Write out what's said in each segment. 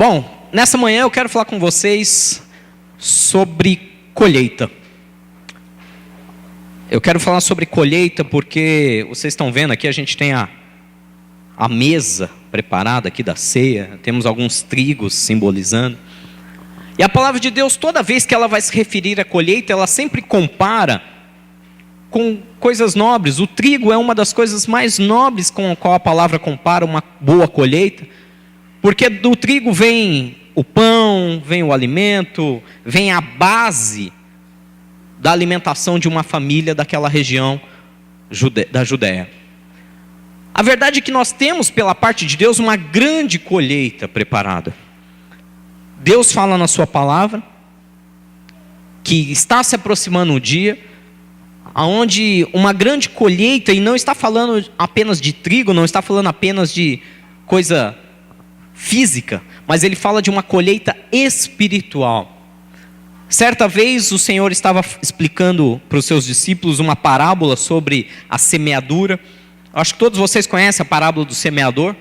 Bom, nessa manhã eu quero falar com vocês sobre colheita. Eu quero falar sobre colheita porque vocês estão vendo aqui, a gente tem a mesa preparada aqui da ceia, temos alguns trigos simbolizando. E a palavra de Deus, toda vez que ela vai se referir à colheita, ela sempre compara com coisas nobres. O trigo é uma das coisas mais nobres com a qual a palavra compara uma boa colheita, porque do trigo vem o pão, vem o alimento, vem a base da alimentação de uma família daquela região da Judéia. A verdade é que nós temos pela parte de Deus uma grande colheita preparada. Deus fala na sua palavra que está se aproximando um dia onde uma grande colheita, e não está falando apenas de trigo, não está falando apenas de coisa física, mas ele fala de uma colheita espiritual. Certa vez o Senhor estava explicando para os seus discípulos uma parábola sobre a semeadura. Acho que todos vocês conhecem a parábola do semeador.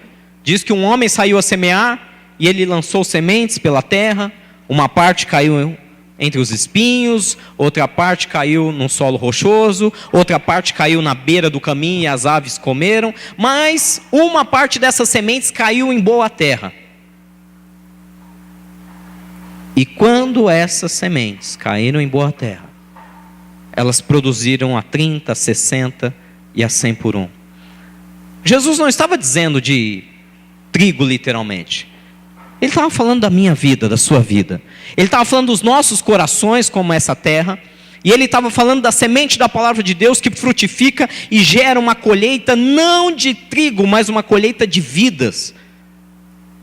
Diz que um homem saiu a semear e ele lançou sementes pela terra. Uma parte caiu entre os espinhos, outra parte caiu no solo rochoso, outra parte caiu na beira do caminho e as aves comeram, mas uma parte dessas sementes caiu em boa terra. E quando essas sementes caíram em boa terra, elas produziram a 30, 60 e a 100 por um. Jesus não estava dizendo de trigo literalmente. Ele estava falando da minha vida, da sua vida. Ele estava falando dos nossos corações como essa terra. E ele estava falando da semente da palavra de Deus que frutifica e gera uma colheita não de trigo, mas uma colheita de vidas,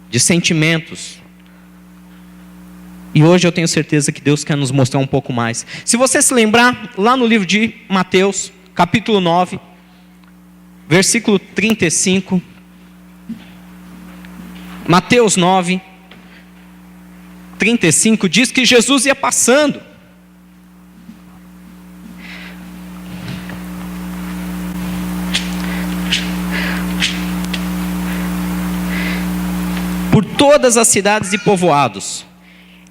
de sentimentos. E hoje eu tenho certeza que Deus quer nos mostrar um pouco mais. Se você se lembrar, lá no livro de Mateus, capítulo 9, versículo 35. Mateus 9, 35 diz que Jesus ia passando. Por todas as cidades e povoados,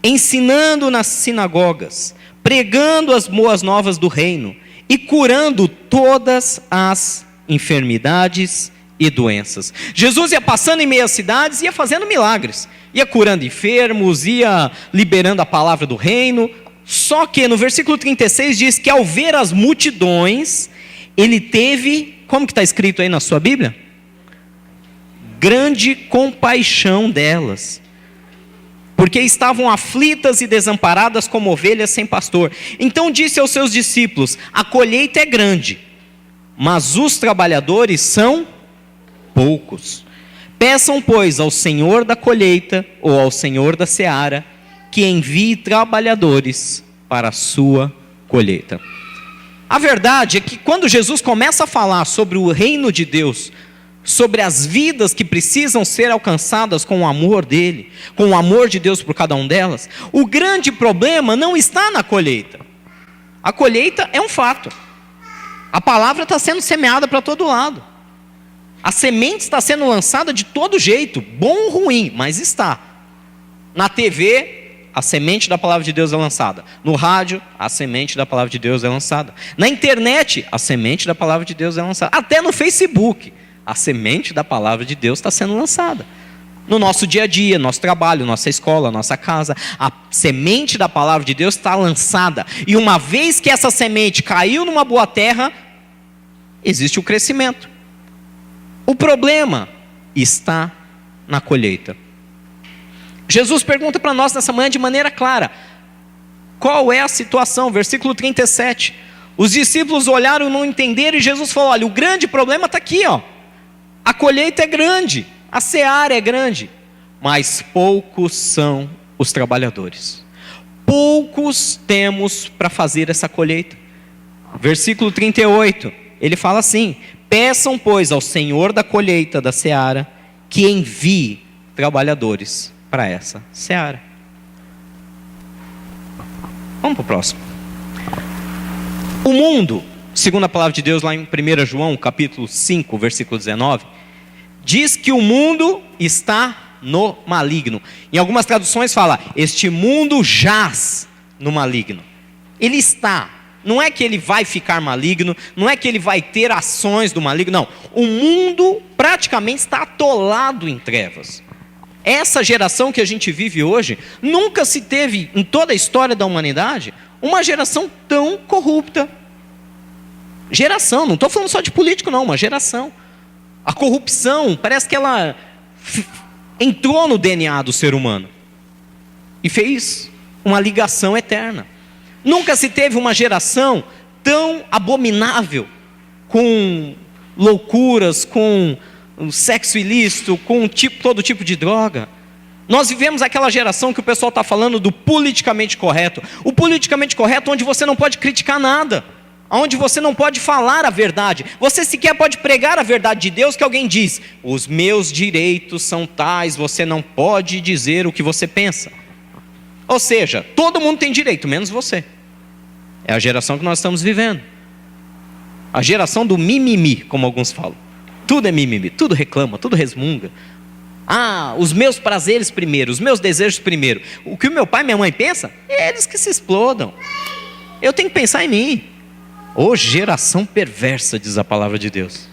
ensinando nas sinagogas, pregando as boas novas do reino e curando todas as enfermidades e doenças. Jesus ia passando em meio às cidades, ia fazendo milagres, ia curando enfermos, ia liberando a palavra do reino. Só que no versículo 36 diz que ao ver as multidões, ele teve, como que está escrito aí na sua Bíblia? Grande compaixão delas, porque estavam aflitas e desamparadas como ovelhas sem pastor. Então disse aos seus discípulos: a colheita é grande, mas os trabalhadores são poucos. Peçam, pois, ao Senhor da colheita, ou ao Senhor da seara, que envie trabalhadores para a sua colheita. A verdade é que quando Jesus começa a falar sobre o reino de Deus, sobre as vidas que precisam ser alcançadas com o amor dele, com o amor de Deus por cada um delas, o grande problema não está na colheita. A colheita é um fato. A palavra está sendo semeada para todo lado. A semente está sendo lançada de todo jeito, bom ou ruim, mas está. Na TV, a semente da palavra de Deus é lançada. No rádio, a semente da palavra de Deus é lançada. Na internet, a semente da palavra de Deus é lançada. Até no Facebook, a semente da palavra de Deus está sendo lançada. No nosso dia a dia, nosso trabalho, nossa escola, nossa casa, a semente da palavra de Deus está lançada. E uma vez que essa semente caiu numa boa terra, existe o crescimento. O problema está na colheita. Jesus pergunta para nós nessa manhã de maneira clara: qual é a situação? Versículo 37. Os discípulos olharam e não entenderam, e Jesus falou: olha, o grande problema está aqui, ó. A colheita é grande, a seara é grande, mas poucos são os trabalhadores. Poucos temos para fazer essa colheita. Versículo 38, ele fala assim: peçam, pois, ao Senhor da colheita da seara que envie trabalhadores para essa seara. Vamos para o próximo. O mundo, segundo a palavra de Deus lá em 1 João capítulo 5, versículo 19, diz que o mundo está no maligno. Em algumas traduções fala, este mundo jaz no maligno. Ele está. Não é que ele vai ficar maligno, não é que ele vai ter ações do maligno, não. O mundo praticamente está atolado em trevas. Essa geração que a gente vive hoje, nunca se teve em toda a história da humanidade uma geração tão corrupta. Geração, não estou falando só de político não, uma geração. A corrupção, parece que ela entrou no DNA do ser humano e fez uma ligação eterna. Nunca se teve uma geração tão abominável, com loucuras, com sexo ilícito, com todo tipo de droga. Nós vivemos aquela geração que o pessoal está falando do politicamente correto. O politicamente correto onde você não pode criticar nada, onde você não pode falar a verdade. Você sequer pode pregar a verdade de Deus, que alguém diz, os meus direitos são tais, você não pode dizer o que você pensa. Ou seja, todo mundo tem direito, menos você. É a geração que nós estamos vivendo. A geração do mimimi, como alguns falam. Tudo é mimimi, tudo reclama, tudo resmunga. Ah, os meus prazeres primeiro, os meus desejos primeiro. O que o meu pai e minha mãe pensam, é eles que se explodam. Eu tenho que pensar em mim. Ô geração perversa, diz a palavra de Deus,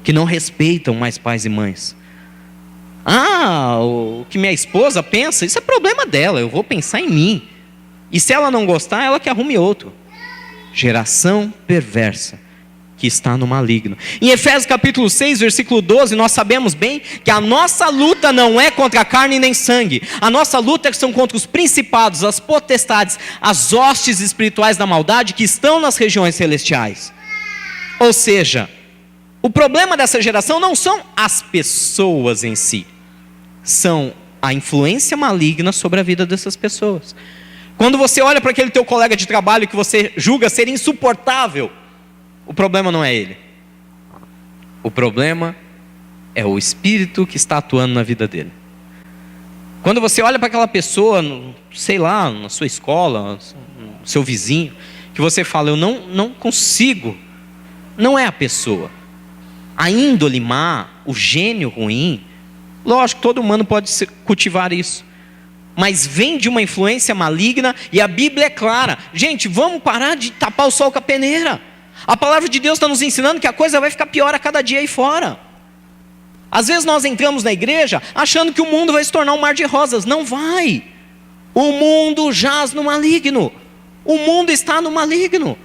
que não respeitam mais pais e mães. Ah, o que minha esposa pensa, isso é problema dela, eu vou pensar em mim. E se ela não gostar, ela que arrume outro. Geração perversa, que está no maligno. Em Efésios capítulo 6, versículo 12, nós sabemos bem que a nossa luta não é contra a carne nem sangue. A nossa luta são contra os principados, as potestades, as hostes espirituais da maldade que estão nas regiões celestiais. Ou seja, o problema dessa geração não são as pessoas em si, são a influência maligna sobre a vida dessas pessoas. Quando você olha para aquele teu colega de trabalho que você julga ser insuportável, o problema não é ele. O problema é o espírito que está atuando na vida dele. Quando você olha para aquela pessoa, sei lá, na sua escola, no seu vizinho, que você fala, eu não consigo, não é a pessoa. A índole má, o gênio ruim, lógico, todo humano pode cultivar isso. Mas vem de uma influência maligna e a Bíblia é clara. Gente, vamos parar de tapar o sol com a peneira. A palavra de Deus está nos ensinando que a coisa vai ficar pior a cada dia aí fora. Às vezes nós entramos na igreja achando que o mundo vai se tornar um mar de rosas. Não vai. O mundo jaz no maligno. O mundo está no maligno.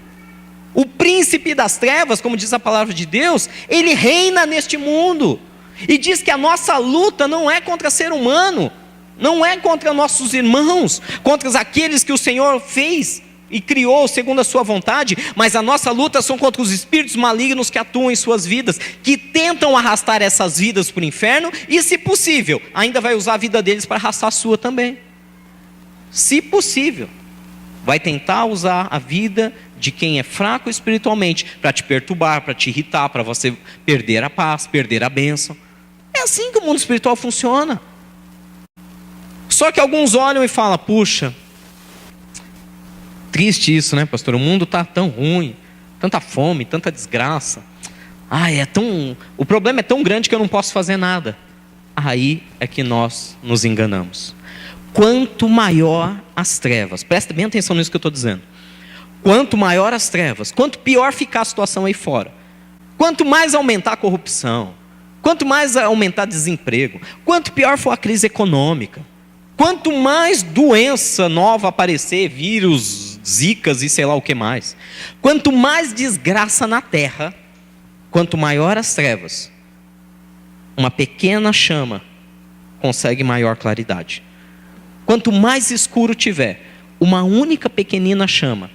O príncipe das trevas, como diz a palavra de Deus, ele reina neste mundo. E diz que a nossa luta não é contra ser humano, não é contra nossos irmãos, contra aqueles que o Senhor fez e criou segundo a sua vontade, mas a nossa luta são contra os espíritos malignos que atuam em suas vidas, que tentam arrastar essas vidas para o inferno e, se possível, ainda vai usar a vida deles para arrastar a sua também. Se possível, vai tentar usar a vida de quem é fraco espiritualmente para te perturbar, para te irritar, para você perder a paz, perder a bênção. É assim que o mundo espiritual funciona. Só que alguns olham e falam, puxa, triste isso, né, pastor? O mundo está tão ruim, tanta fome, tanta desgraça. O problema é tão grande que eu não posso fazer nada. Aí é que nós nos enganamos. Quanto maior as trevas, presta bem atenção nisso que eu estou dizendo. Quanto maior as trevas, quanto pior ficar a situação aí fora, quanto mais aumentar a corrupção, quanto mais aumentar desemprego, quanto pior for a crise econômica, quanto mais doença nova aparecer, vírus, zicas e sei lá o que mais, quanto mais desgraça na terra, quanto maior as trevas, uma pequena chama consegue maior claridade. Quanto mais escuro tiver, uma única pequenina chama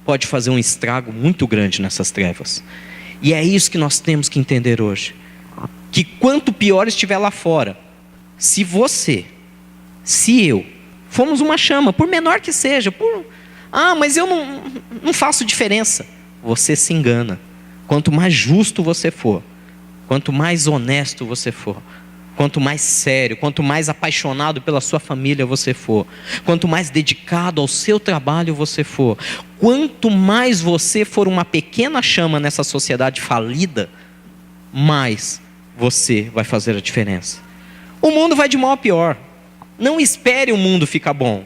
pode fazer um estrago muito grande nessas trevas. E é isso que nós temos que entender hoje. Que quanto pior estiver lá fora, se você, se eu, fomos uma chama, por menor que seja, mas eu não faço diferença. Você se engana. Quanto mais justo você for, quanto mais honesto você for, quanto mais sério, quanto mais apaixonado pela sua família você for, quanto mais dedicado ao seu trabalho você for, quanto mais você for uma pequena chama nessa sociedade falida, mais você vai fazer a diferença. O mundo vai de mal a pior. Não espere o mundo ficar bom.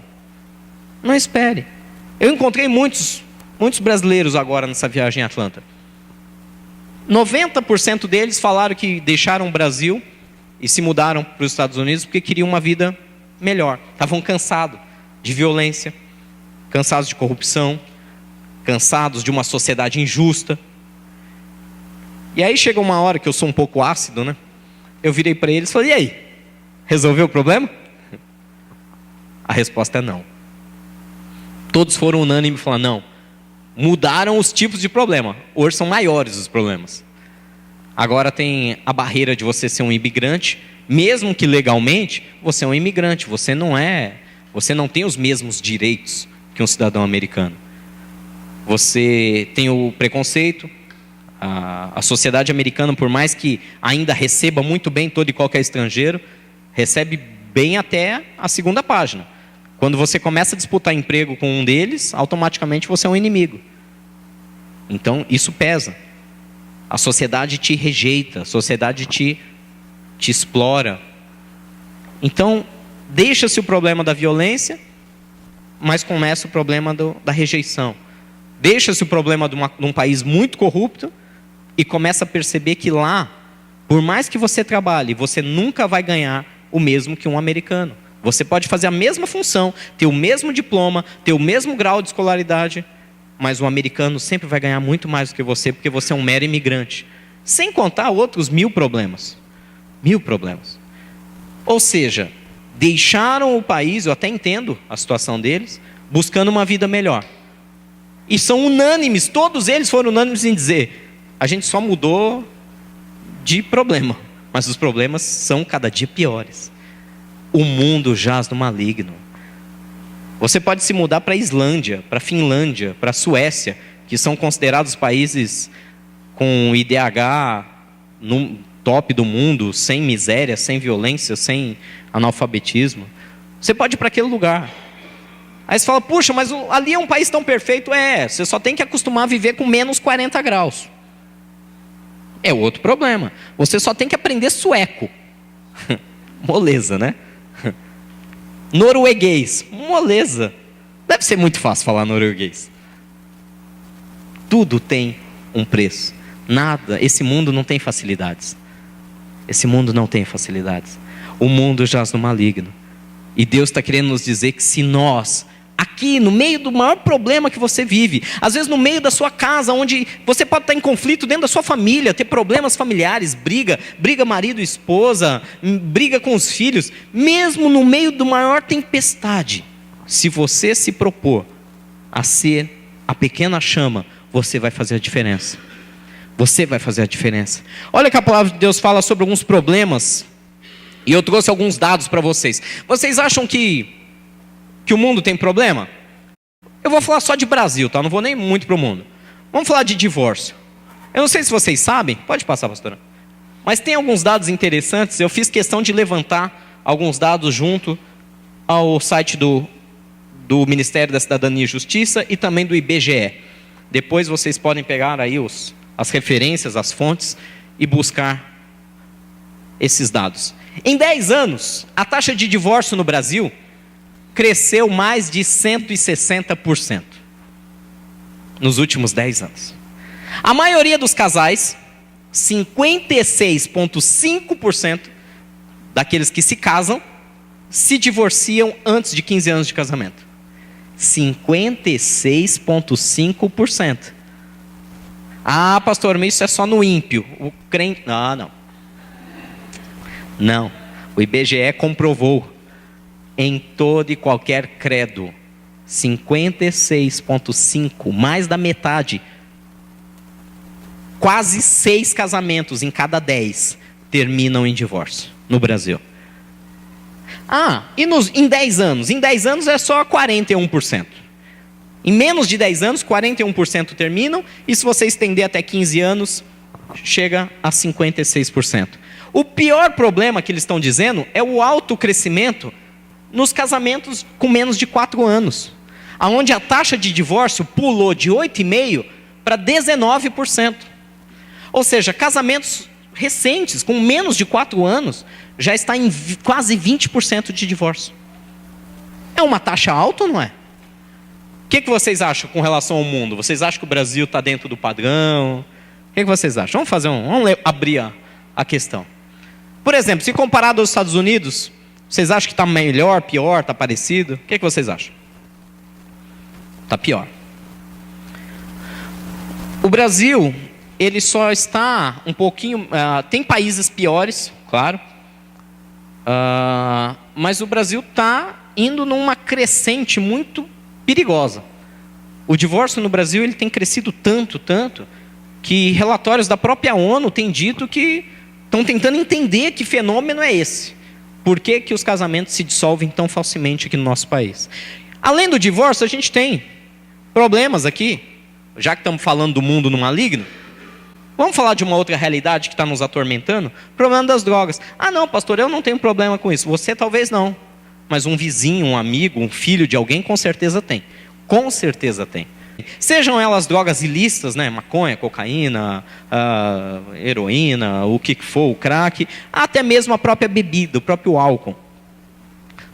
Não espere. Eu encontrei muitos brasileiros agora nessa viagem em Atlanta. 90% deles falaram que deixaram o Brasil e se mudaram para os Estados Unidos porque queriam uma vida melhor. Estavam cansados de violência, cansados de corrupção, cansados de uma sociedade injusta. E aí chega uma hora que eu sou um pouco ácido, né? Eu virei para eles e falei: e aí? Resolveu o problema? A resposta é não. Todos foram unânimes e falaram: não. Mudaram os tipos de problema. Hoje são maiores os problemas. Agora tem a barreira de você ser um imigrante. Mesmo que legalmente, você é um imigrante. Você não tem os mesmos direitos que um cidadão americano. Você tem o preconceito. A sociedade americana, por mais que ainda receba muito bem todo e qualquer estrangeiro, recebe bem até a segunda página. Quando você começa a disputar emprego com um deles, automaticamente você é um inimigo. Então, isso pesa. A sociedade te rejeita, a sociedade te explora. Então, deixa-se o problema da violência, mas começa o problema da rejeição. Deixa-se o problema de um país muito corrupto e começa a perceber que lá, por mais que você trabalhe, você nunca vai ganhar o mesmo que um americano. Você pode fazer a mesma função, ter o mesmo diploma, ter o mesmo grau de escolaridade, mas o americano sempre vai ganhar muito mais do que você, porque você é um mero imigrante. Sem contar outros 1000 problemas. 1000 problemas. Ou seja, deixaram o país, eu até entendo a situação deles, buscando uma vida melhor. E são unânimes, todos eles foram unânimes em dizer: a gente só mudou de problema, mas os problemas são cada dia piores. O mundo jaz no maligno. Você pode se mudar para a Islândia, para a Finlândia, para a Suécia, que são considerados países com IDH no top do mundo, sem miséria, sem violência, sem analfabetismo. Você pode ir para aquele lugar. Aí você fala: puxa, mas ali é um país tão perfeito. Você só tem que acostumar a viver com menos 40 graus. É outro problema. Você só tem que aprender sueco. Moleza, né? Norueguês, moleza. Deve ser muito fácil falar norueguês. Tudo tem um preço. Nada, esse mundo não tem facilidades. Esse mundo não tem facilidades. O mundo jaz no maligno. E Deus está querendo nos dizer que se nós, aqui no meio do maior problema que você vive, às vezes no meio da sua casa, onde você pode estar em conflito dentro da sua família, ter problemas familiares, briga marido e esposa, briga com os filhos, mesmo no meio do maior tempestade, se você se propor a ser a pequena chama, você vai fazer a diferença. Você vai fazer a diferença. Olha que a palavra de Deus fala sobre alguns problemas, e eu trouxe alguns dados para vocês. Vocês acham que o mundo tem problema? Eu vou falar só de Brasil, tá? Não vou nem muito para o mundo. Vamos falar de divórcio. Eu não sei se vocês sabem, pode passar, pastora, mas tem alguns dados interessantes. Eu fiz questão de levantar alguns dados junto ao site do Ministério da Cidadania e Justiça e também do IBGE. Depois vocês podem pegar aí as referências, as fontes e buscar esses dados. Em 10 anos, a taxa de divórcio no Brasil cresceu mais de 160% nos últimos 10 anos. A maioria dos casais, 56,5% daqueles que se casam, se divorciam antes de 15 anos de casamento. 56,5%. Ah, pastor, mas isso é só no ímpio. O crente... Não. O IBGE comprovou. Em todo e qualquer credo, 56,5%, mais da metade, quase 6 casamentos em cada 10 terminam em divórcio no Brasil. Em 10 anos? Em 10 anos é só 41%. Em menos de 10 anos, 41% terminam, e se você estender até 15 anos, chega a 56%. O pior problema que eles estão dizendo é o alto crescimento nos casamentos com menos de 4 anos, onde a taxa de divórcio pulou de 8,5% para 19%. Ou seja, casamentos recentes, com menos de 4 anos, já está em quase 20% de divórcio. É uma taxa alta ou não é? O que vocês acham com relação ao mundo? Vocês acham que o Brasil está dentro do padrão? O que vocês acham? Vamos abrir a questão. Por exemplo, se comparado aos Estados Unidos, vocês acham que está melhor, pior, está parecido? O que vocês acham? Está pior. O Brasil, ele só está um pouquinho... tem países piores, claro. Mas o Brasil está indo numa crescente muito perigosa. O divórcio no Brasil ele tem crescido tanto, que relatórios da própria ONU têm dito que estão tentando entender que fenômeno é esse. Por que os casamentos se dissolvem tão facilmente aqui no nosso país? Além do divórcio, a gente tem problemas aqui. Já que estamos falando do mundo no maligno, vamos falar de uma outra realidade que está nos atormentando? O problema das drogas. Ah não, pastor, eu não tenho problema com isso. Você talvez não. Mas um vizinho, um amigo, um filho de alguém com certeza tem. Com certeza tem. Sejam elas drogas ilícitas, né? Maconha, cocaína, heroína, o que for, o crack, até mesmo a própria bebida, o próprio álcool.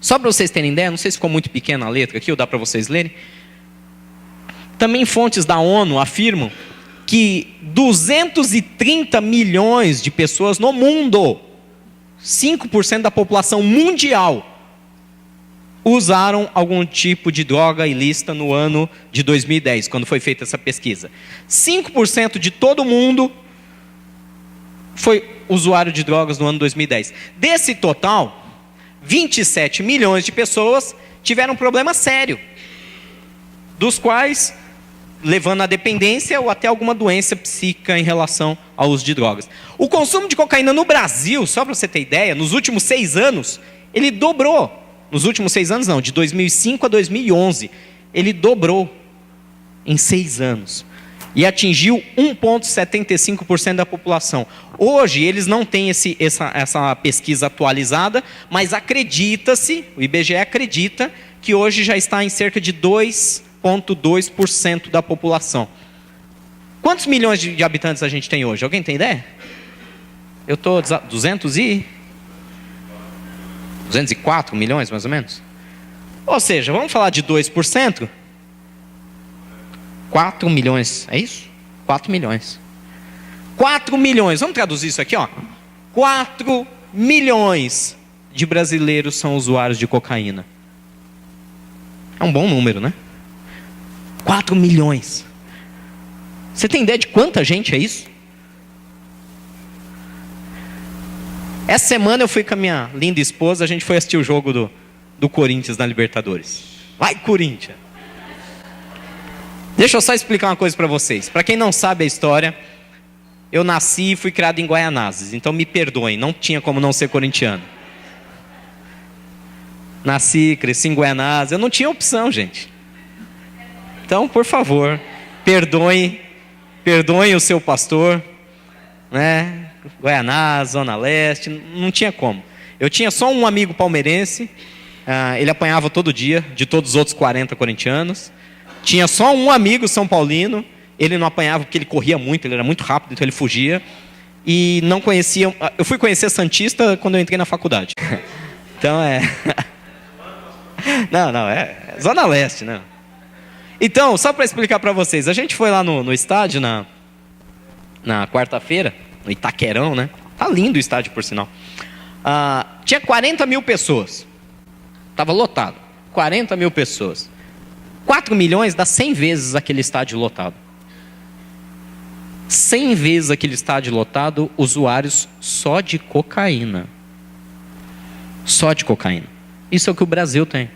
Só para vocês terem ideia, não sei se ficou muito pequena a letra aqui, ou dá para vocês lerem. Também fontes da ONU afirmam que 230 milhões de pessoas no mundo, 5% da população mundial, usaram algum tipo de droga ilícita no ano de 2010, quando foi feita essa pesquisa. 5% de todo mundo foi usuário de drogas no ano 2010. Desse total, 27 milhões de pessoas tiveram um problema sério, dos quais levando à dependência ou até alguma doença psíquica em relação ao uso de drogas. O consumo de cocaína no Brasil, só para você ter ideia, nos últimos 6 anos, ele dobrou. Nos últimos 6 anos não, de 2005 a 2011, ele dobrou em 6 anos. E atingiu 1,75% da população. Hoje, eles não têm essa pesquisa atualizada, mas acredita-se, o IBGE acredita, que hoje já está em cerca de 2,2% da população. Quantos milhões de habitantes a gente tem hoje? Alguém tem ideia? Eu estou 204 milhões, mais ou menos? Ou seja, vamos falar de 2%? 4 milhões, é isso? 4 milhões. 4 milhões, vamos traduzir isso aqui, ó. 4 milhões de brasileiros são usuários de cocaína. É um bom número, né? 4 milhões. Você tem ideia de quanta gente é isso? Essa semana eu fui com a minha linda esposa, a gente foi assistir o jogo do Corinthians na Libertadores. Vai, Corinthians! Deixa eu só explicar uma coisa para vocês. Para quem não sabe a história, eu nasci e fui criado em Guaianazes, então me perdoem, não tinha como não ser corintiano. Nasci, cresci em Guaianazes, eu não tinha opção, gente. Então, por favor, perdoem o seu pastor, né? Guaianazes, Zona Leste, não tinha como. Eu tinha só um amigo palmeirense, ele apanhava todo dia, de todos os outros 40 corintianos. Tinha só um amigo São Paulino, ele não apanhava porque ele corria muito, ele era muito rápido, então ele fugia. E não conhecia, eu fui conhecer Santista quando eu entrei na faculdade. Então Não, é Zona Leste, né? Então, só para explicar para vocês, a gente foi lá no estádio na quarta-feira, no Itaquerão, né? Tá lindo o estádio, por sinal. Tinha 40 mil pessoas. Estava lotado. 40 mil pessoas. 4 milhões dá 100 vezes aquele estádio lotado. 100 vezes aquele estádio lotado, usuários só de cocaína. Só de cocaína. Isso é o que o Brasil tem.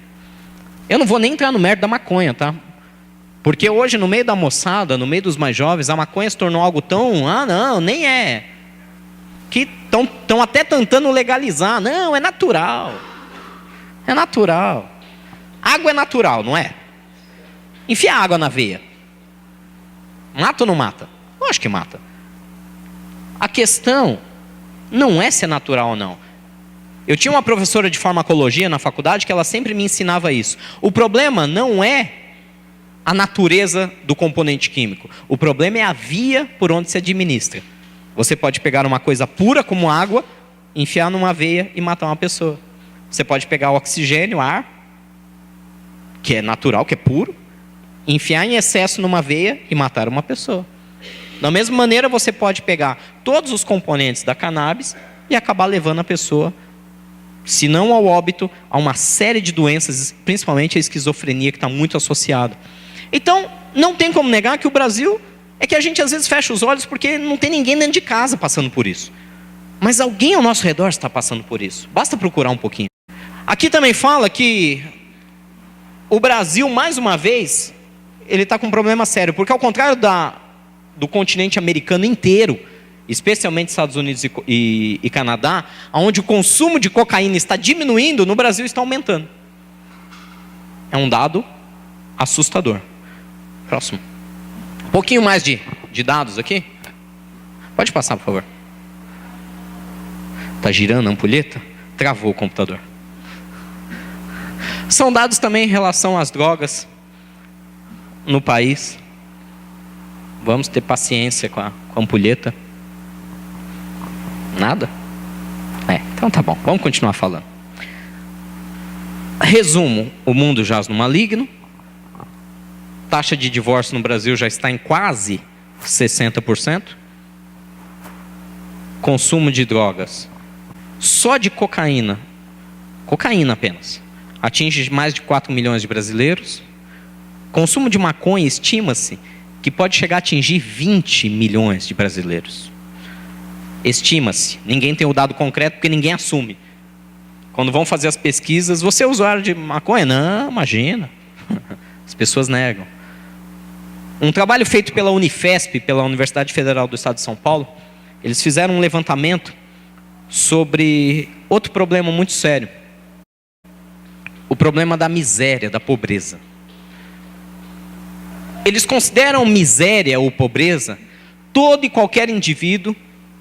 Eu não vou nem entrar no mérito da maconha, tá? Porque hoje, no meio da moçada, no meio dos mais jovens, a maconha se tornou algo tão... não, nem é. Que estão até tentando legalizar. Não, é natural. É natural. Água é natural, não é? Enfia água na veia. Mata ou não mata? Eu acho que mata. A questão não é se é natural ou não. Eu tinha uma professora de farmacologia na faculdade que ela sempre me ensinava isso. O problema não é a natureza do componente químico. O problema é a via por onde se administra. Você pode pegar uma coisa pura como água, enfiar numa veia e matar uma pessoa. Você pode pegar o oxigênio, ar, que é natural, que é puro, enfiar em excesso numa veia e matar uma pessoa. Da mesma maneira, você pode pegar todos os componentes da cannabis e acabar levando a pessoa, se não ao óbito, a uma série de doenças, principalmente a esquizofrenia, que está muito associada. Então, não tem como negar que o Brasil, é que a gente às vezes fecha os olhos porque não tem ninguém dentro de casa passando por isso. Mas alguém ao nosso redor está passando por isso. Basta procurar um pouquinho. Aqui também fala que o Brasil, mais uma vez, ele está com um problema sério, porque ao contrário do continente americano inteiro, especialmente Estados Unidos e Canadá, onde o consumo de cocaína está diminuindo, no Brasil está aumentando. É um dado assustador. Próximo. Um pouquinho mais de dados aqui. Pode passar, por favor. Está girando a ampulheta? Travou o computador. São dados também em relação às drogas no país. Vamos ter paciência com a ampulheta. Nada? Então tá bom, vamos continuar falando. Resumo: o mundo jaz no maligno. Taxa de divórcio no Brasil já está em quase 60%. Consumo de drogas, só de cocaína apenas, atinge mais de 4 milhões de brasileiros. Consumo de maconha, estima-se que pode chegar a atingir 20 milhões de brasileiros. Estima-se, ninguém tem o dado concreto porque ninguém assume. Quando vão fazer as pesquisas, você é usuário de maconha? Não, imagina. As pessoas negam. Um trabalho feito pela Unifesp, pela Universidade Federal do Estado de São Paulo, eles fizeram um levantamento sobre outro problema muito sério. O problema da miséria, da pobreza. Eles consideram miséria ou pobreza todo e qualquer indivíduo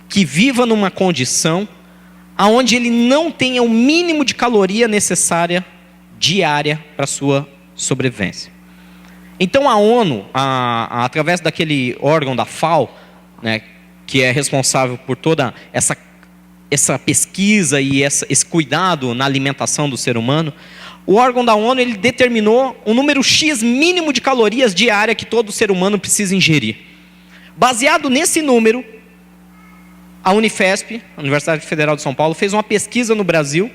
que viva numa condição onde ele não tenha o mínimo de caloria necessária diária para a sua sobrevivência. Então a ONU, através daquele órgão da FAO, né, que é responsável por toda essa pesquisa e esse cuidado na alimentação do ser humano, o órgão da ONU ele determinou um número X mínimo de calorias diária que todo ser humano precisa ingerir. Baseado nesse número, a Unifesp, a Universidade Federal de São Paulo, fez uma pesquisa no Brasil,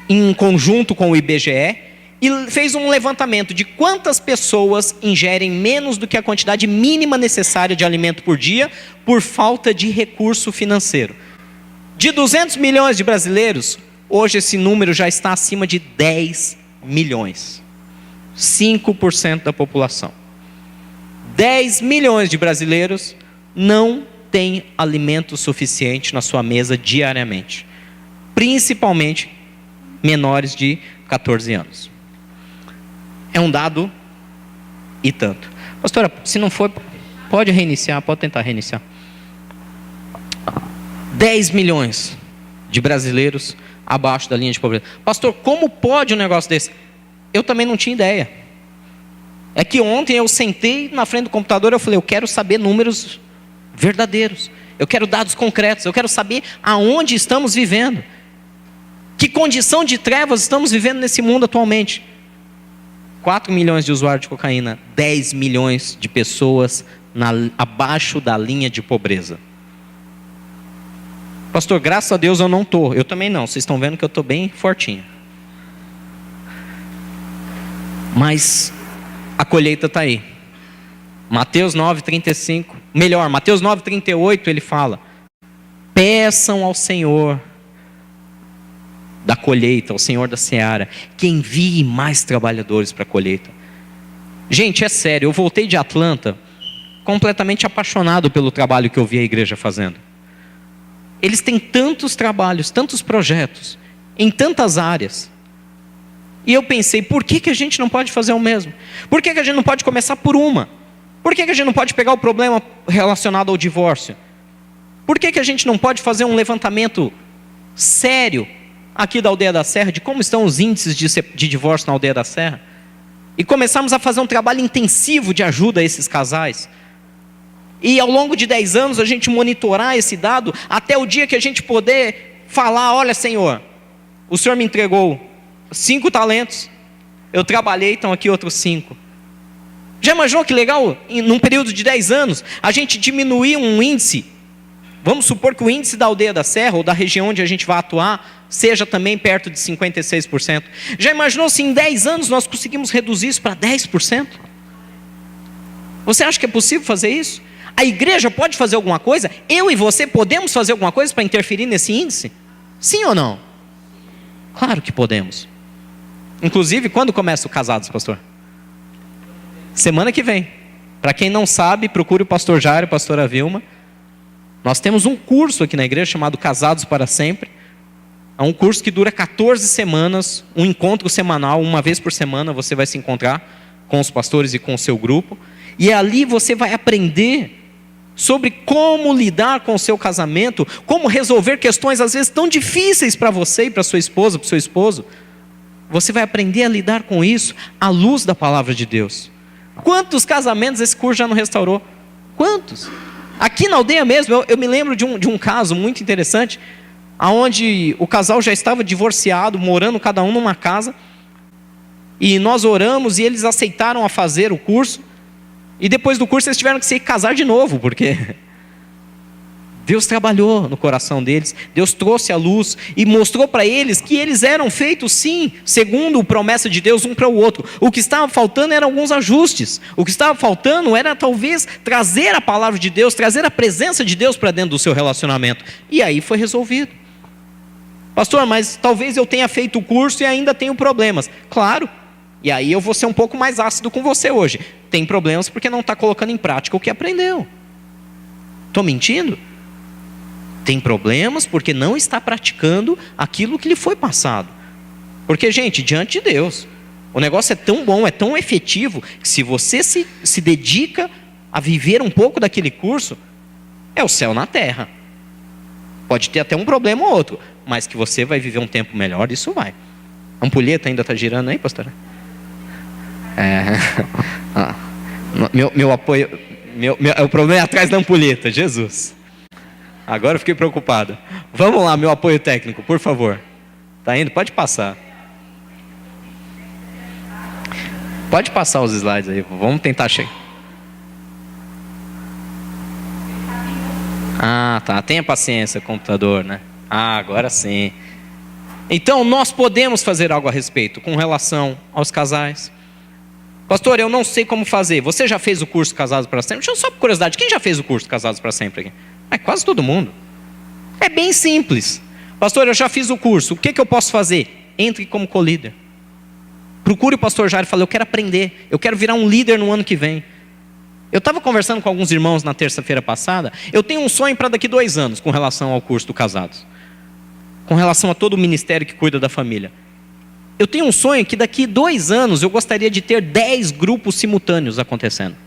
em conjunto com o IBGE, e fez um levantamento de quantas pessoas ingerem menos do que a quantidade mínima necessária de alimento por dia, por falta de recurso financeiro. De 200 milhões de brasileiros, hoje esse número já está acima de 10 milhões. 5% da população. 10 milhões de brasileiros não têm alimento suficiente na sua mesa diariamente. Principalmente menores de 14 anos. É um dado e tanto. Pastora, se não for, pode reiniciar, pode tentar reiniciar. 10 milhões de brasileiros abaixo da linha de pobreza. Pastor, como pode um negócio desse? Eu também não tinha ideia. É que ontem eu sentei na frente do computador e eu falei, eu quero saber números verdadeiros. Eu quero dados concretos. Eu quero saber aonde estamos vivendo. Que condição de trevas estamos vivendo nesse mundo atualmente. 4 milhões de usuários de cocaína, 10 milhões de pessoas abaixo da linha de pobreza. Pastor, graças a Deus eu não estou. Eu também não. Vocês estão vendo que eu estou bem fortinho. Mas a colheita está aí. Mateus 9:35. Melhor, Mateus 9:38 ele fala: peçam ao Senhor da colheita, ao Senhor da seara, que envie mais trabalhadores para a colheita. Gente, é sério, eu voltei de Atlanta completamente apaixonado pelo trabalho que eu vi a igreja fazendo. Eles têm tantos trabalhos, tantos projetos, em tantas áreas. E eu pensei, por que a gente não pode fazer o mesmo? Por que a gente não pode começar por uma? Por que a gente não pode pegar o problema relacionado ao divórcio? Por que a gente não pode fazer um levantamento sério aqui da Aldeia da Serra, de como estão os índices de divórcio na Aldeia da Serra, e começarmos a fazer um trabalho intensivo de ajuda a esses casais? E ao longo de 10 anos a gente monitorar esse dado até o dia que a gente poder falar: olha, Senhor, o Senhor me entregou 5 talentos, eu trabalhei, estão aqui outros 5. Já imaginou que legal, num período de 10 anos, a gente diminuir um índice? Vamos supor que o índice da Aldeia da Serra, ou da região onde a gente vai atuar, seja também perto de 56%. Já imaginou se em 10 anos nós conseguimos reduzir isso para 10%? Você acha que é possível fazer isso? A igreja pode fazer alguma coisa? Eu e você podemos fazer alguma coisa para interferir nesse índice? Sim ou não? Claro que podemos. Inclusive, quando começa o Casados, pastor? Semana que vem. Para quem não sabe, procure o pastor Jairo, a pastora Vilma. Nós temos um curso aqui na igreja chamado Casados para Sempre. É um curso que dura 14 semanas, um encontro semanal, uma vez por semana você vai se encontrar com os pastores e com o seu grupo. E ali você vai aprender sobre como lidar com o seu casamento, como resolver questões às vezes tão difíceis para você e para sua esposa, para o seu esposo. Você vai aprender a lidar com isso à luz da palavra de Deus. Quantos casamentos esse curso já não restaurou? Quantos? Aqui na aldeia mesmo, eu me lembro de um caso muito interessante, onde o casal já estava divorciado, morando cada um numa casa, e nós oramos e eles aceitaram a fazer o curso, e depois do curso eles tiveram que se casar de novo, porque Deus trabalhou no coração deles, Deus trouxe a luz e mostrou para eles que eles eram feitos sim, segundo a promessa de Deus um para o outro. O que estava faltando eram alguns ajustes, o que estava faltando era talvez trazer a palavra de Deus, trazer a presença de Deus para dentro do seu relacionamento, e aí foi resolvido. Pastor, mas talvez eu tenha feito o curso e ainda tenho problemas. Claro, e aí eu vou ser um pouco mais ácido com você hoje. Tem problemas porque não está colocando em prática o que aprendeu. Estou mentindo? Tem problemas porque não está praticando aquilo que lhe foi passado. Porque, gente, diante de Deus, o negócio é tão bom, é tão efetivo, que se você se dedica a viver um pouco daquele curso, é o céu na terra. Pode ter até um problema ou outro, mas que você vai viver um tempo melhor, isso vai. A ampulheta ainda está girando aí, pastora? Meu apoio, o problema é atrás da ampulheta, Jesus. Agora eu fiquei preocupado. Vamos lá, meu apoio técnico, por favor. Tá indo? Pode passar. Pode passar os slides aí, vamos tentar chegar. Ah, tá. Tenha paciência, computador, né? Ah, agora sim. Então, nós podemos fazer algo a respeito com relação aos casais. Pastor, eu não sei como fazer. Você já fez o curso Casados para Sempre? Deixa eu só por curiosidade, quem já fez o curso Casados para Sempre aqui? É quase todo mundo. É bem simples. Pastor, eu já fiz o curso. O que eu posso fazer? Entre como co-líder. Procure o pastor Jair e fale: eu quero aprender. Eu quero virar um líder no ano que vem. Eu estava conversando com alguns irmãos na terça-feira passada. Eu tenho um sonho para daqui 2 anos com relação ao curso do Casados. Com relação a todo o ministério que cuida da família. Eu tenho um sonho que daqui 2 anos eu gostaria de ter 10 grupos simultâneos acontecendo.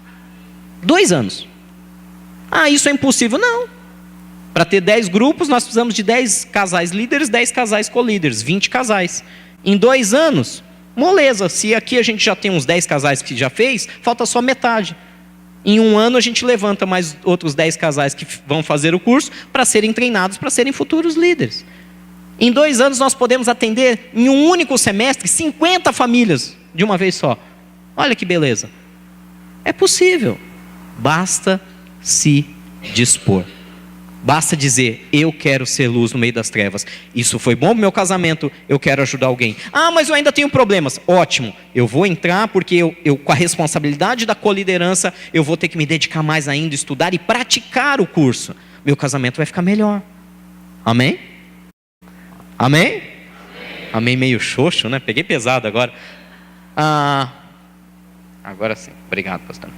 2 anos. Ah, isso é impossível. Não. Para ter 10 grupos, nós precisamos de 10 casais líderes, 10 casais co-líderes, 20 casais. Em 2 anos, moleza. Se aqui a gente já tem uns 10 casais que já fez, falta só metade. Em 1 ano a gente levanta mais outros 10 casais que vão fazer o curso para serem treinados, para serem futuros líderes. Em 2 anos nós podemos atender em um único semestre 50 famílias de uma vez só. Olha que beleza. É possível. Basta se dispor. Basta dizer: eu quero ser luz no meio das trevas. Isso foi bom para o meu casamento, eu quero ajudar alguém. Ah, mas eu ainda tenho problemas. Ótimo, eu vou entrar porque eu com a responsabilidade da coliderança, eu vou ter que me dedicar mais ainda, estudar e praticar o curso. Meu casamento vai ficar melhor. Amém? Amém? Amém meio xoxo, né? Peguei pesado agora. Agora sim. Obrigado, pastor.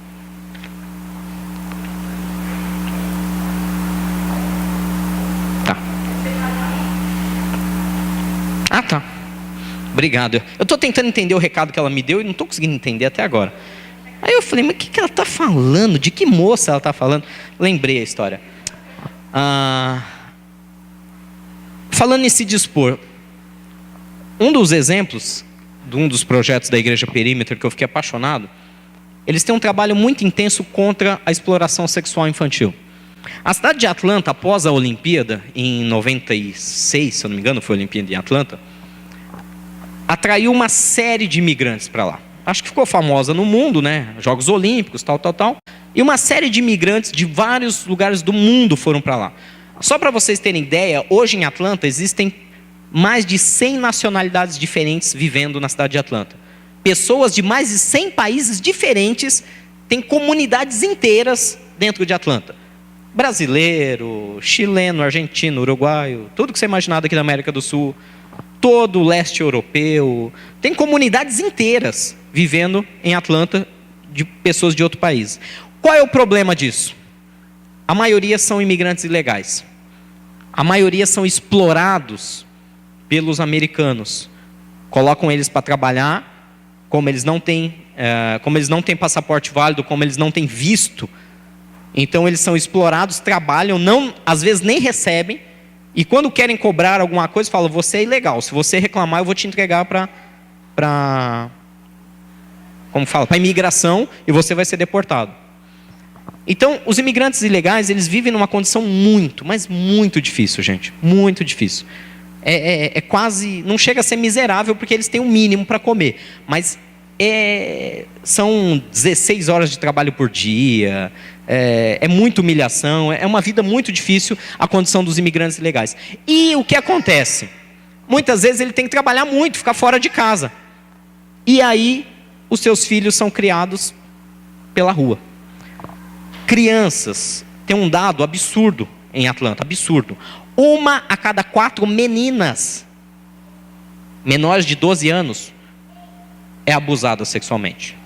Tá. Obrigado. Eu estou tentando entender o recado que ela me deu e não estou conseguindo entender até agora. Aí eu falei: mas o que ela está falando? De que moça ela está falando? Lembrei a história. Falando em se dispor, um dos exemplos de um dos projetos da Igreja Perímetro que eu fiquei apaixonado eles têm um trabalho muito intenso contra a exploração sexual infantil. A cidade de Atlanta, após a Olimpíada, em 96, se eu não me engano, foi a Olimpíada em Atlanta, atraiu uma série de imigrantes para lá. Acho que ficou famosa no mundo, né? Jogos Olímpicos, tal. E uma série de imigrantes de vários lugares do mundo foram para lá. Só para vocês terem ideia, hoje em Atlanta existem mais de 100 nacionalidades diferentes vivendo na cidade de Atlanta. Pessoas de mais de 100 países diferentes têm comunidades inteiras dentro de Atlanta. Brasileiro, chileno, argentino, uruguaio, tudo que você imaginar aqui da América do Sul, todo o leste europeu. Tem comunidades inteiras vivendo em Atlanta de pessoas de outro país. Qual é o problema disso? A maioria são imigrantes ilegais. A maioria são explorados pelos americanos. Colocam eles para trabalhar, como eles não têm passaporte válido, como eles não têm visto. Então eles são explorados, trabalham, às vezes nem recebem. E quando querem cobrar alguma coisa, falam, você é ilegal. Se você reclamar, eu vou te entregar para imigração e você vai ser deportado. Então, os imigrantes ilegais, eles vivem numa condição muito, mas muito difícil, gente. Muito difícil. É quase, não chega a ser miserável, porque eles têm um mínimo para comer. Mas são 16 horas de trabalho por dia, é muita humilhação, é uma vida muito difícil a condição dos imigrantes ilegais. E o que acontece? Muitas vezes ele tem que trabalhar muito, ficar fora de casa. E aí, os seus filhos são criados pela rua. Crianças, tem um dado absurdo em Atlanta, absurdo. 1 a cada 4 meninas, menores de 12 anos, é abusada sexualmente.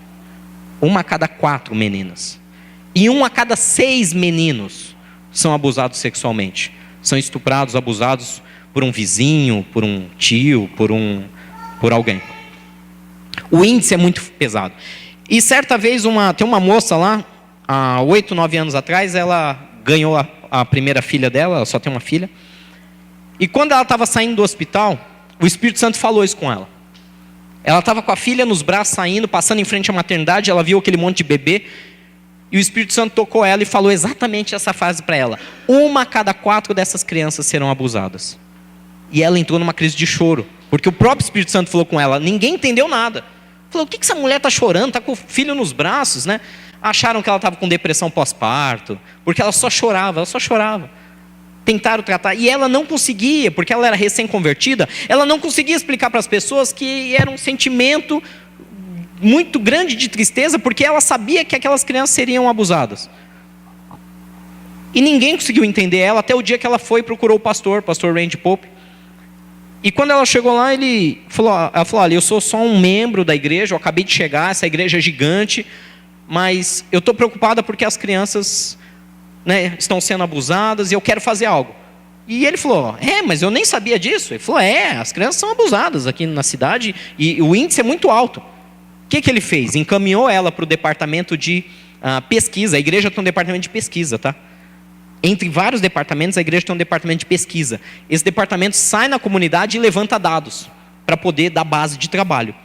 1 a cada 4 meninas. E 1 a cada 6 meninos são abusados sexualmente. São estuprados, abusados por um vizinho, por um tio, por alguém. O índice é muito pesado. E certa vez, tem uma moça lá, há 8, 9 anos atrás, ela ganhou a primeira filha dela, ela só tem uma filha. E quando ela estava saindo do hospital, o Espírito Santo falou isso com ela. Ela estava com a filha nos braços saindo, passando em frente à maternidade, ela viu aquele monte de bebê, e o Espírito Santo tocou ela e falou exatamente essa frase para ela. 1 a cada 4 dessas crianças serão abusadas. E ela entrou numa crise de choro, porque o próprio Espírito Santo falou com ela, ninguém entendeu nada. Falou, o que essa mulher está chorando? Está com o filho nos braços, né? Acharam que ela estava com depressão pós-parto, porque ela só chorava. Tentaram tratar, e ela não conseguia, porque ela era recém-convertida, ela não conseguia explicar para as pessoas que era um sentimento muito grande de tristeza, porque ela sabia que aquelas crianças seriam abusadas. E ninguém conseguiu entender ela, até o dia que ela foi e procurou o pastor Randy Pope. E quando ela chegou lá, ela falou, olha, eu sou só um membro da igreja, eu acabei de chegar, essa igreja é gigante, mas eu estou preocupada porque as crianças, né, estão sendo abusadas e eu quero fazer algo. E ele falou, mas eu nem sabia disso. Ele falou, as crianças são abusadas aqui na cidade e o índice é muito alto. O que ele fez? Encaminhou ela para o departamento de pesquisa. A igreja tem um departamento de pesquisa, tá? Entre vários departamentos, a igreja tem um departamento de pesquisa. Esse departamento sai na comunidade e levanta dados para poder dar base de trabalho.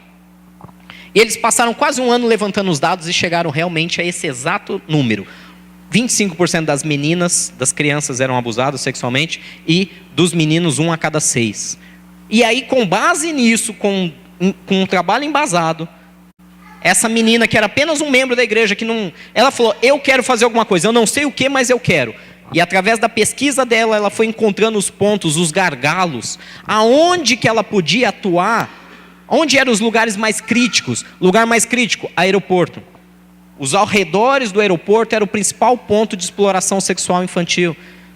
E eles passaram quase 1 ano levantando os dados e chegaram realmente a esse exato número. 25% das meninas, das crianças eram abusadas sexualmente e dos meninos 1 a cada 6. E aí, com base nisso, com um trabalho embasado, essa menina que era apenas um membro da igreja, ela falou, eu quero fazer alguma coisa, eu não sei o que, mas eu quero. E através da pesquisa dela, ela foi encontrando os pontos, os gargalos, aonde que ela podia atuar, onde eram os lugares mais críticos. Lugar mais crítico, aeroporto. Os arredores do aeroporto era o principal ponto de exploração sexual infantil.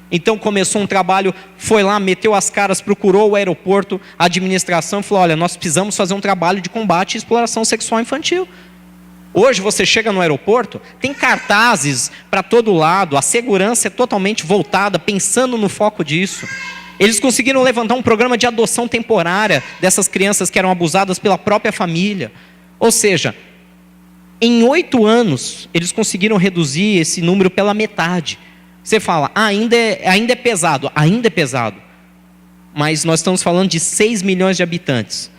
Então começou um trabalho, foi lá, meteu as caras, procurou o aeroporto, a administração, falou, olha, nós precisamos fazer um trabalho de combate à exploração sexual infantil. Hoje você chega no aeroporto, tem cartazes para todo lado, a segurança é totalmente voltada, pensando no foco disso. Eles conseguiram levantar um programa de adoção temporária dessas crianças que eram abusadas pela própria família. Ou seja, em 8 anos, eles conseguiram reduzir esse número pela metade. Você fala, ainda é pesado. Ainda é pesado. Mas nós estamos falando de 6 milhões de habitantes.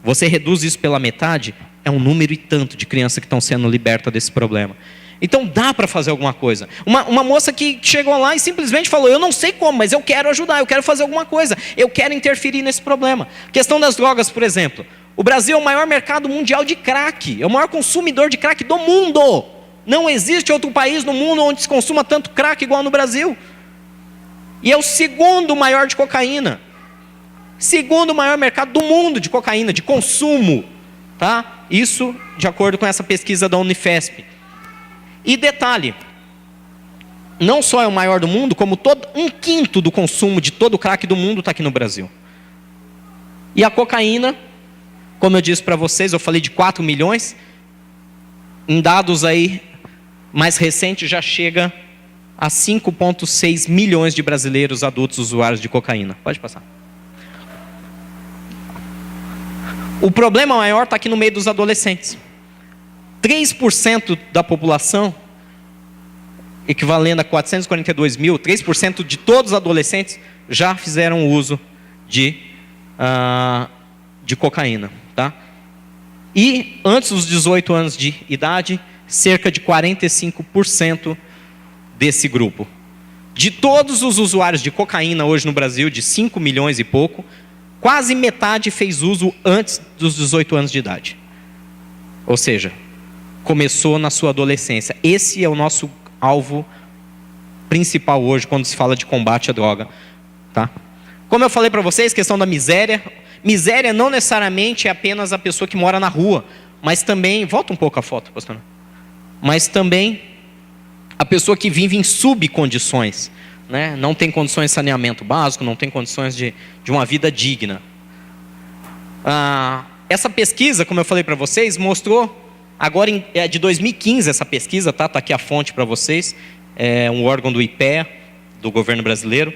Você reduz isso pela metade, É um número e tanto de crianças que estão sendo libertas desse problema. Então dá para fazer alguma coisa. Uma moça que chegou lá e simplesmente falou: eu não sei como, mas eu quero ajudar, eu quero fazer alguma coisa, eu quero interferir nesse problema. Questão das drogas, por exemplo. O Brasil é o maior mercado mundial de crack, é o maior consumidor de crack do mundo. Não existe outro país no mundo onde se consuma tanto crack igual no Brasil. E é o segundo maior de cocaína. Segundo maior mercado do mundo de cocaína, de consumo. Tá? Isso de acordo com essa pesquisa da Unifesp. E detalhe, não só é o maior do mundo, como 1/5 do consumo de todo o crack do mundo está aqui no Brasil. E a cocaína, como eu disse para vocês, eu falei de 4 milhões, em dados aí mais recentes já chega a 5,6 milhões de brasileiros adultos usuários de cocaína. Pode passar. O problema maior está aqui no meio dos adolescentes. 3% da população, equivalendo a 442 mil, 3% de todos os adolescentes já fizeram uso de cocaína. Tá? E antes dos 18 anos de idade, cerca de 45% desse grupo. De todos os usuários de cocaína hoje no Brasil, de 5 milhões e pouco, quase metade fez uso antes dos 18 anos de idade. Ou seja, começou na sua adolescência. Esse é o nosso alvo principal hoje quando se fala de combate à droga. Tá? Como eu falei para vocês, questão da miséria. Miséria não necessariamente é apenas a pessoa que mora na rua, mas também, volta um pouco a foto, pastor. Mas também a pessoa que vive em subcondições, né? Não tem condições de saneamento básico, não tem condições de uma vida digna. Essa pesquisa, como eu falei para vocês, mostrou, agora é de 2015 essa pesquisa, tá aqui a fonte para vocês, é um órgão do IPEA, do governo brasileiro.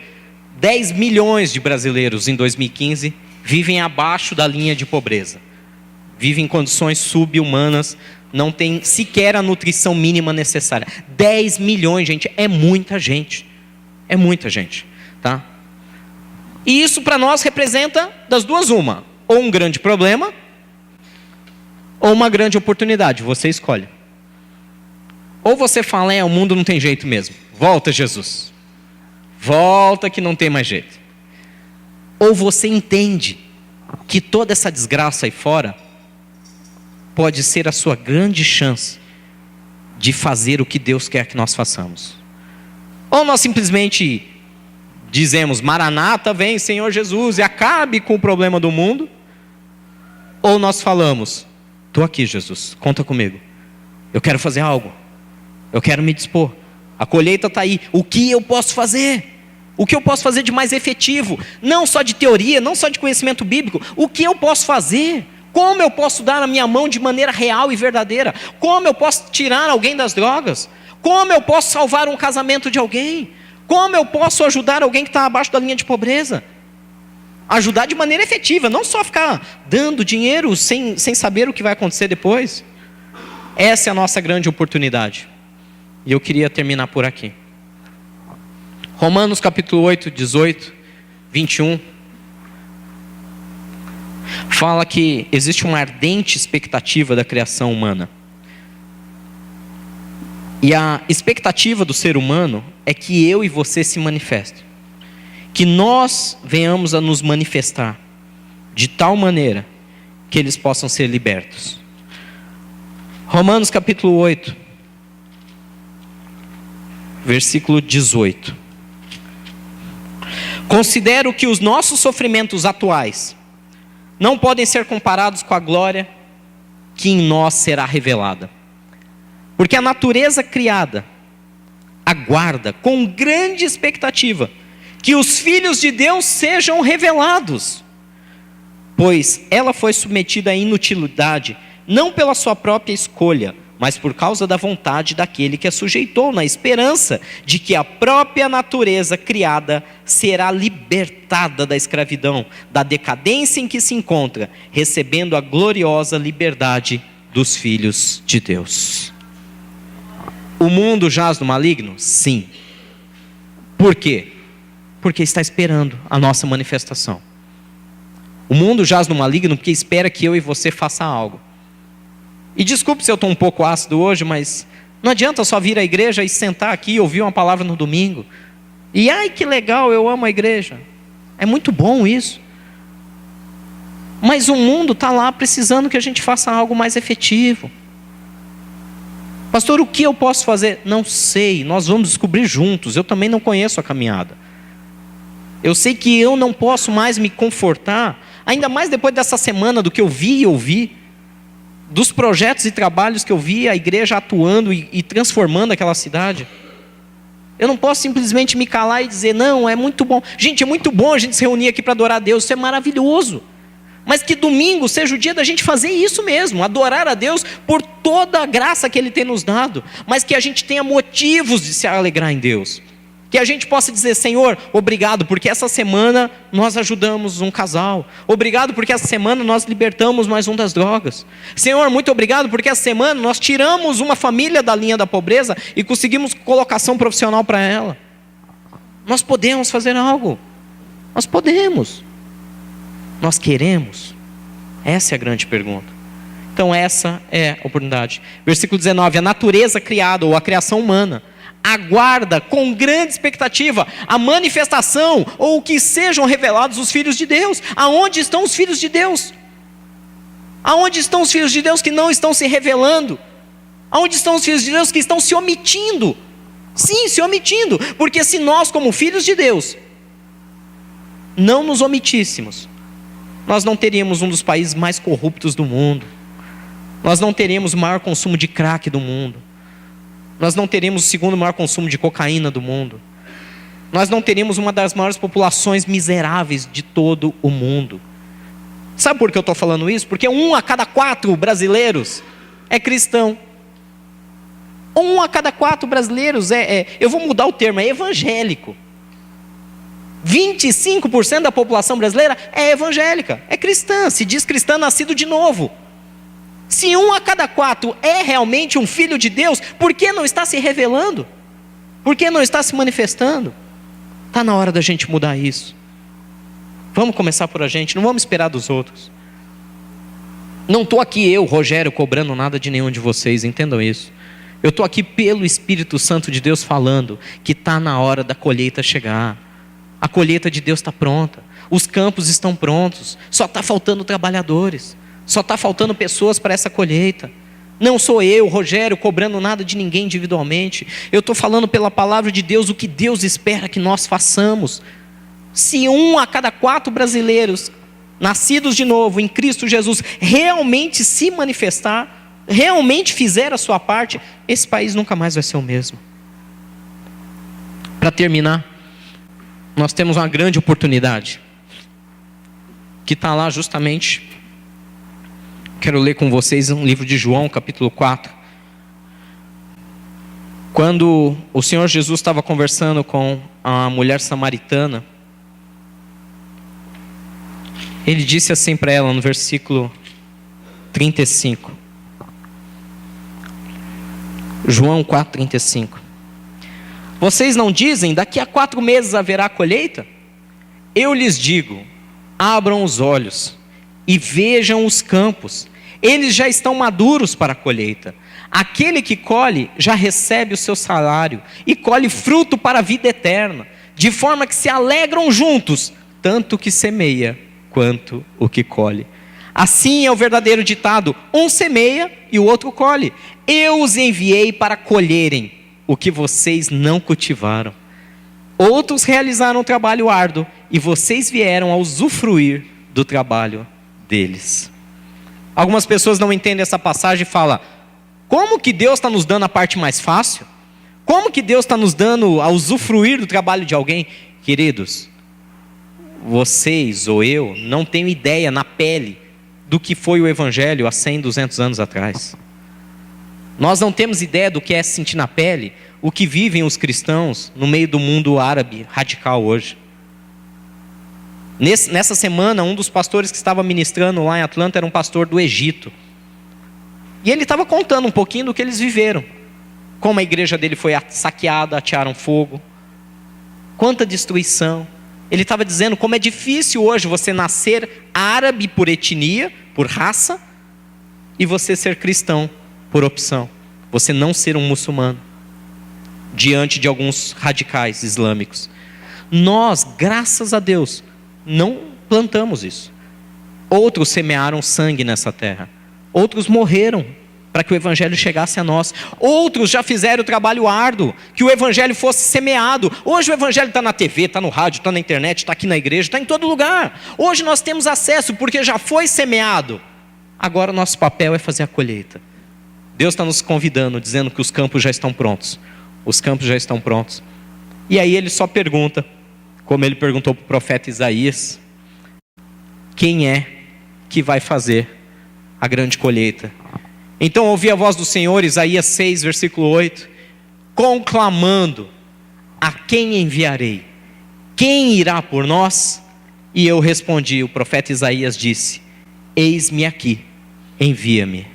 10 milhões de brasileiros em 2015 vivem abaixo da linha de pobreza. Vivem em condições subhumanas, não tem sequer a nutrição mínima necessária. 10 milhões, gente, é muita gente. É muita gente, tá? E isso para nós representa das duas uma. Ou um grande problema, ou uma grande oportunidade. Você escolhe. Ou você fala: o mundo não tem jeito mesmo. Volta, Jesus. Volta que não tem mais jeito. Ou você entende que toda essa desgraça aí fora pode ser a sua grande chance de fazer o que Deus quer que nós façamos. Ou nós simplesmente dizemos: Maranata, vem Senhor Jesus e acabe com o problema do mundo. Ou nós falamos: estou aqui, Jesus, conta comigo. Eu quero fazer algo. Eu quero me dispor. A colheita está aí. O que eu posso fazer? O que eu posso fazer de mais efetivo? Não só de teoria, não só de conhecimento bíblico. O que eu posso fazer? Como eu posso dar a minha mão de maneira real e verdadeira? Como eu posso tirar alguém das drogas? Como eu posso salvar um casamento de alguém? Como eu posso ajudar alguém que está abaixo da linha de pobreza? Ajudar de maneira efetiva, não só ficar dando dinheiro sem saber o que vai acontecer depois. Essa é a nossa grande oportunidade. E eu queria terminar por aqui. Romanos capítulo 8, 18, 21. Fala que existe uma ardente expectativa da criação humana. E a expectativa do ser humano é que eu e você se manifestem. Que nós venhamos a nos manifestar de tal maneira que eles possam ser libertos. Romanos capítulo 8, versículo 18. Considero que os nossos sofrimentos atuais não podem ser comparados com a glória que em nós será revelada. Porque a natureza criada aguarda com grande expectativa que os filhos de Deus sejam revelados. Pois ela foi submetida à inutilidade, não pela sua própria escolha, mas por causa da vontade daquele que a sujeitou, na esperança de que a própria natureza criada será libertada da escravidão, da decadência em que se encontra, recebendo a gloriosa liberdade dos filhos de Deus. O mundo jaz no maligno? Sim. Por quê? Porque está esperando a nossa manifestação. O mundo jaz no maligno porque espera que eu e você faça algo. E desculpe se eu estou um pouco ácido hoje, mas não adianta só vir à igreja e sentar aqui e ouvir uma palavra no domingo. E ai que legal, eu amo a igreja. É muito bom isso. Mas o mundo está lá precisando que a gente faça algo mais efetivo. Pastor, o que eu posso fazer? Não sei, nós vamos descobrir juntos. Eu também não conheço a caminhada. Eu sei que eu não posso mais me confortar, ainda mais depois dessa semana do que eu vi e ouvi, dos projetos e trabalhos que eu vi a igreja atuando e transformando aquela cidade. Eu não posso simplesmente me calar e dizer, não, é muito bom. Gente, é muito bom a gente se reunir aqui para adorar a Deus, isso é maravilhoso. Mas que domingo seja o dia da gente fazer isso mesmo, adorar a Deus por toda a graça que Ele tem nos dado, mas que a gente tenha motivos de se alegrar em Deus. Que a gente possa dizer, Senhor, obrigado, porque essa semana nós ajudamos um casal. Obrigado, porque essa semana nós libertamos mais um das drogas. Senhor, muito obrigado, porque essa semana nós tiramos uma família da linha da pobreza e conseguimos colocação profissional para ela. Nós podemos fazer algo. Nós podemos. Nós queremos? Essa é a grande pergunta. Então essa é a oportunidade. Versículo 19, a natureza criada, ou a criação humana, aguarda com grande expectativa a manifestação, ou que sejam revelados os filhos de Deus. Aonde estão os filhos de Deus? Aonde estão os filhos de Deus que não estão se revelando? Aonde estão os filhos de Deus que estão se omitindo? Sim, se omitindo, porque se nós como filhos de Deus não nos omitíssemos, nós não teríamos um dos países mais corruptos do mundo. Nós não teríamos o maior consumo de crack do mundo. Nós não teríamos o segundo maior consumo de cocaína do mundo. Nós não teríamos uma das maiores populações miseráveis de todo o mundo. Sabe por que eu estou falando isso? Porque 1 a cada 4 brasileiros é cristão. 1 a cada 4 brasileiros eu vou mudar o termo, é evangélico. 25% da população brasileira é evangélica, é cristã, se diz cristã nascido de novo. Se 1 a cada 4 é realmente um filho de Deus, por que não está se revelando? Por que não está se manifestando? Está na hora da gente mudar isso. Vamos começar por a gente, não vamos esperar dos outros. Não estou aqui eu, Rogério, cobrando nada de nenhum de vocês, entendam isso. Eu estou aqui pelo Espírito Santo de Deus falando que está na hora da colheita chegar. A colheita de Deus está pronta, os campos estão prontos, só está faltando trabalhadores, só está faltando pessoas para essa colheita. Não sou eu, Rogério, cobrando nada de ninguém individualmente. Eu estou falando pela palavra de Deus o que Deus espera que nós façamos. Se 1 a cada 4 brasileiros nascidos de novo em Cristo Jesus realmente se manifestar, realmente fizer a sua parte, esse país nunca mais vai ser o mesmo. Para terminar, nós temos uma grande oportunidade, que está lá justamente, quero ler com vocês um livro de João, capítulo 4. Quando o Senhor Jesus estava conversando com a mulher samaritana, Ele disse assim para ela no versículo 35. João 4:35. Vocês não dizem, daqui a 4 meses haverá colheita? Eu lhes digo, abram os olhos e vejam os campos, eles já estão maduros para a colheita. Aquele que colhe já recebe o seu salário e colhe fruto para a vida eterna, de forma que se alegram juntos, tanto o que semeia quanto o que colhe. Assim é o verdadeiro ditado, um semeia e o outro colhe. Eu os enviei para colherem o que vocês não cultivaram. Outros realizaram um trabalho árduo e vocês vieram a usufruir do trabalho deles. Algumas pessoas não entendem essa passagem e falam, como que Deus está nos dando a parte mais fácil? Como que Deus está nos dando a usufruir do trabalho de alguém? Queridos, vocês ou eu não tenho ideia na pele do que foi o Evangelho há 100, 200 anos atrás. Nós não temos ideia do que é sentir na pele o que vivem os cristãos no meio do mundo árabe radical hoje. Nessa semana, um dos pastores que estava ministrando lá em Atlanta era um pastor do Egito. E ele estava contando um pouquinho do que eles viveram. Como a igreja dele foi saqueada, atearam fogo. Quanta destruição. Ele estava dizendo como é difícil hoje você nascer árabe por etnia, por raça, e você ser cristão por opção. Você não ser um muçulmano diante de alguns radicais islâmicos. Nós, graças a Deus, não plantamos isso. Outros semearam sangue nessa terra. Outros morreram para que o evangelho chegasse a nós. Outros já fizeram o trabalho árduo, que o evangelho fosse semeado. Hoje o evangelho está na TV, está no rádio, está na internet, está aqui na igreja, está em todo lugar. Hoje nós temos acesso porque já foi semeado. Agora o nosso papel é fazer a colheita. Deus está nos convidando, dizendo que os campos já estão prontos. Os campos já estão prontos. E aí ele só pergunta, como ele perguntou para o profeta Isaías, quem é que vai fazer a grande colheita? Então ouvi a voz do Senhor, Isaías 6, versículo 8, conclamando: a quem enviarei? Quem irá por nós? E eu respondi, o profeta Isaías disse: eis-me aqui, envia-me.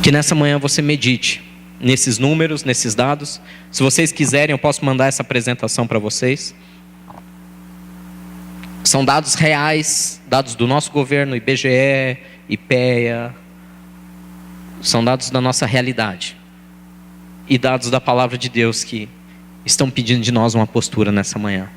Que nessa manhã você medite nesses números, nesses dados. Se vocês quiserem, eu posso mandar essa apresentação para vocês. São dados reais, dados do nosso governo, IBGE, IPEA. São dados da nossa realidade. E dados da palavra de Deus que estão pedindo de nós uma postura nessa manhã.